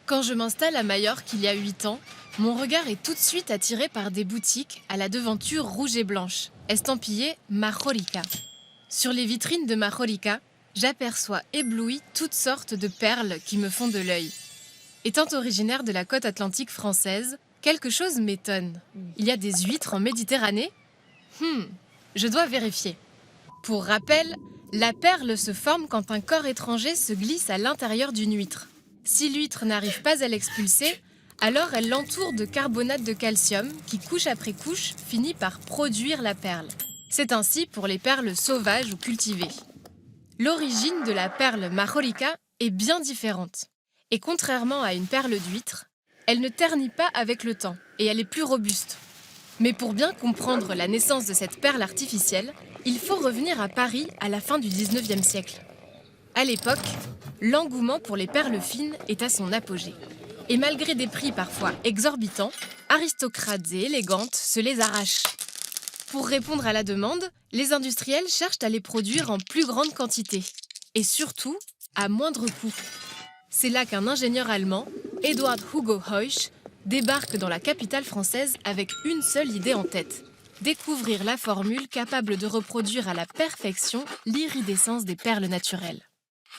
Quand je m'installe à Majorque il y a 8 ans, mon regard est tout de suite attiré par des boutiques à la devanture rouge et blanche, estampillées Majorica. Sur les vitrines de Majorica, j'aperçois ébloui toutes sortes de perles qui me font de l'œil. Étant originaire de la côte atlantique française, quelque chose m'étonne. Il y a des huîtres en Méditerranée? Je dois vérifier. Pour rappel, la perle se forme quand un corps étranger se glisse à l'intérieur d'une huître. Si l'huître n'arrive pas à l'expulser, alors elle l'entoure de carbonate de calcium qui, couche après couche, finit par produire la perle. C'est ainsi pour les perles sauvages ou cultivées. L'origine de la perle Majorica est bien différente. Et contrairement à une perle d'huître, elle ne ternit pas avec le temps et elle est plus robuste. Mais pour bien comprendre la naissance de cette perle artificielle, il faut revenir à Paris à la fin du 19e siècle. À l'époque, l'engouement pour les perles fines est à son apogée. Et malgré des prix parfois exorbitants, aristocrates et élégantes se les arrachent. Pour répondre à la demande, les industriels cherchent à les produire en plus grande quantité. Et surtout, à moindre coût. C'est là qu'un ingénieur allemand, Eduard Hugo Heusch, débarque dans la capitale française avec une seule idée en tête. Découvrir la formule capable de reproduire à la perfection l'iridescence des perles naturelles.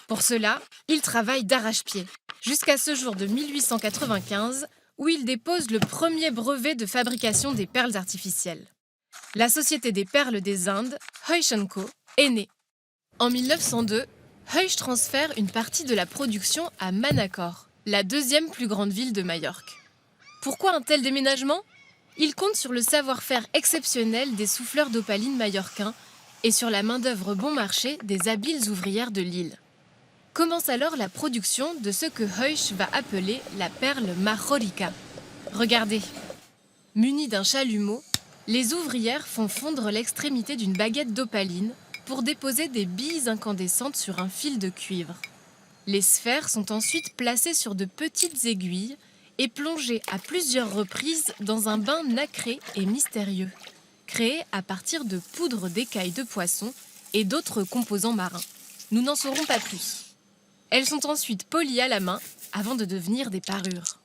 Pour cela, il travaille d'arrache-pied, jusqu'à ce jour de 1895, où il dépose le premier brevet de fabrication des perles artificielles. La Société des perles des Indes, Heusch & Co, est née. En 1902, Heusch transfère une partie de la production à Manacor, la deuxième plus grande ville de Majorque. Pourquoi un tel déménagement? Il compte sur le savoir-faire exceptionnel des souffleurs d'opaline majorquins et sur la main-d'œuvre bon marché des habiles ouvrières de l'île. Commence alors la production de ce que Heusch va appeler la perle Majorica. Regardez. Munies d'un chalumeau, les ouvrières font fondre l'extrémité d'une baguette d'opaline pour déposer des billes incandescentes sur un fil de cuivre. Les sphères sont ensuite placées sur de petites aiguilles et plongées à plusieurs reprises dans un bain nacré et mystérieux, créé à partir de poudre d'écailles de poisson et d'autres composants marins. Nous n'en saurons pas plus. Elles sont ensuite polies à la main avant de devenir des parures.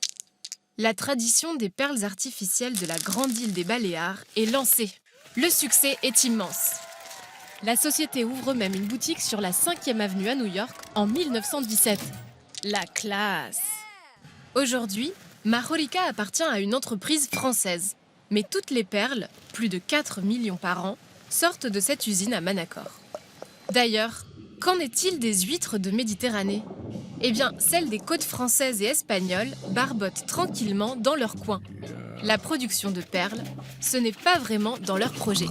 La tradition des perles artificielles de la grande île des Baléares est lancée. Le succès est immense. La société ouvre même une boutique sur la 5e avenue à New York en 1917. La classe! Aujourd'hui, Majorica appartient à une entreprise française. Mais toutes les perles, plus de 4 millions par an, sortent de cette usine à Manacor. D'ailleurs, qu'en est-il des huîtres de Méditerranée? Eh bien, celles des côtes françaises et espagnoles barbotent tranquillement dans leur coin. La production de perles, ce n'est pas vraiment dans leur projet.